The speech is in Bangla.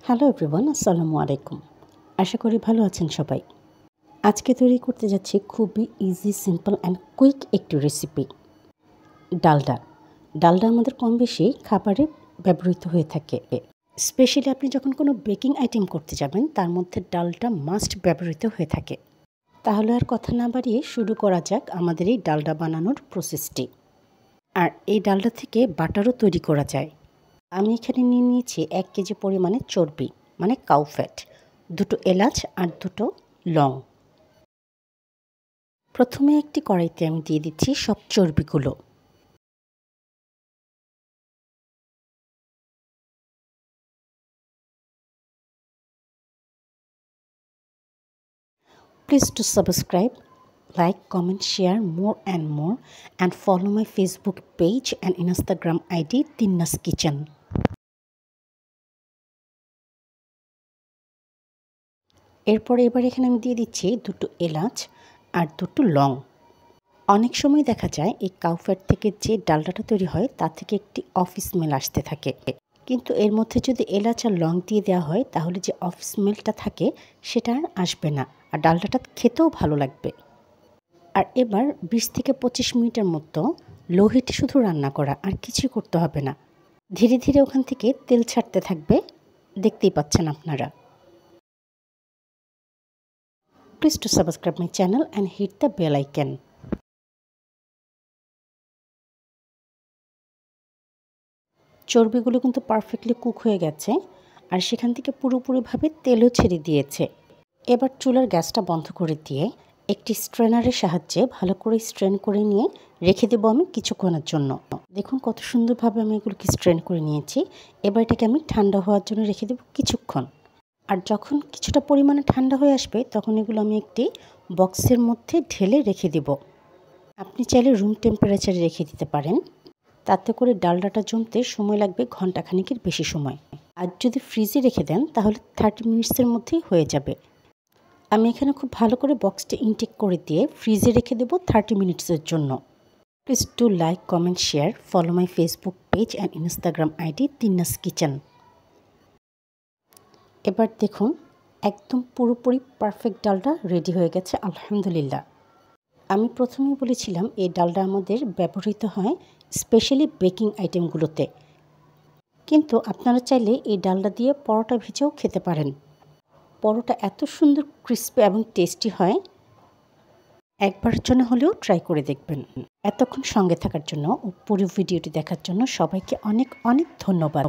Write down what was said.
হ্যালো এভরিওয়ান, আসসালামু আলাইকুম। আশা করি ভালো আছেন সবাই। আজকে তৈরি করতে যাচ্ছি খুবই ইজি, সিম্পল অ্যান্ড কুইক একটি রেসিপি, ডালডা। ডালডা আমাদের কম বেশি খাবারে ব্যবহৃত হয়ে থাকে। স্পেশালি আপনি যখন কোনো বেকিং আইটেম করতে যাবেন তার মধ্যে ডালডা মাস্ট ব্যবহৃত হয়ে থাকে। তাহলে আর কথা না বাড়িয়ে শুরু করা যাক আমাদের এই ডালডা বানানোর প্রসেসটি। আর এই ডালডা থেকে বাটারও তৈরি করা যায়। আমি এখানে নিয়ে নিয়েছি 1 কেজি পরিমাণে চর্বি, মানে কাউ ফ্যাট, 2টো এলাচ আর 2টো লং। প্রথমে একটি কড়াইতে আমি দিয়ে দিচ্ছি সব চর্বিগুলো। Please do subscribe, like, comment, share more and follow my Facebook page and Instagram ID Tinna's Kitchen. এরপর এখানে আমি দিয়ে দিচ্ছি 2টো এলাচ আর 2টো লং। অনেক সময় দেখা যায় এই কাউ ফ্যাট থেকে যে ডালডাটা তৈরি হয় তা থেকে একটি অফ স্মেল আসতে থাকে, কিন্তু এর মধ্যে যদি এলাচ আর লং দিয়ে দেওয়া হয় তাহলে যে অফ স্মেলটা থাকে সেটা আর আসবে না, আর ডালডাটা খেতেও ভালো লাগবে। আর এবার 20 থেকে 25 মিনিটের মতো লো হিটে শুধু রান্না করা, আর কিছুই করতে হবে না। ধীরে ধীরে ওখান থেকে তেল ছাড়তে থাকবে, দেখতেই পাচ্ছেন আপনারা। Please to subscribe my channel and hit the bell icon. চর্বিগুলো কিন্তু পারফেক্টলি কুক হয়ে গেছে, আর সেখান থেকে পুরোপুরিভাবে তেলও ছেড়ে দিয়েছে। এবার চুলার গ্যাসটা বন্ধ করে দিয়ে একটি স্ট্রেনারের সাহায্যে ভালো করে স্ট্রেন করে নিয়ে রেখে দেবো আমি কিছুক্ষণের জন্য। দেখুন কত সুন্দরভাবে আমি এগুলোকে স্ট্রেন করে নিয়েছি। এবার এটাকে আমি ঠান্ডা হওয়ার জন্য রেখে দেবো কিছুক্ষণ। আর যখন কিছুটা পরিমাণে ঠান্ডা হয়ে আসবে তখন এগুলো আমি একটি বক্সের মধ্যে ঢেলে রেখে দেব। আপনি চাইলে রুম টেম্পারেচারে রেখে দিতে পারেন, তাতে করে ডালডাটা জমতে সময় লাগবে ঘন্টাখানেকের বেশি সময়। আর যদি ফ্রিজে রেখে দেন তাহলে 30 মিনিটসের মধ্যেই হয়ে যাবে। আমি এখানে খুব ভালো করে বক্সটা ইনটেক করে দিয়ে ফ্রিজে রেখে দেবো 30 মিনিটসের জন্য। Please do like, comment, share, follow my Facebook page and Instagram ID Tinna's Kitchen. এবার দেখুন একদম পুরোপুরি পারফেক্ট ডালডা রেডি হয়ে গেছে, আলহামদুলিল্লাহ। আমি প্রথমেই বলেছিলাম এই ডালডা আমাদের ব্যবহৃত হয় স্পেশালি বেকিং আইটেমগুলোতে, কিন্তু আপনারা চাইলে এই ডালডা দিয়ে পরোটা ভেজেও খেতে পারেন। পরোটা এত সুন্দর ক্রিস্পি এবং টেস্টি হয়, একবারের জন্য হলেও ট্রাই করে দেখবেন। এতক্ষণ সঙ্গে থাকার জন্য ও পুরো ভিডিওটি দেখার জন্য সবাইকে অনেক অনেক ধন্যবাদ।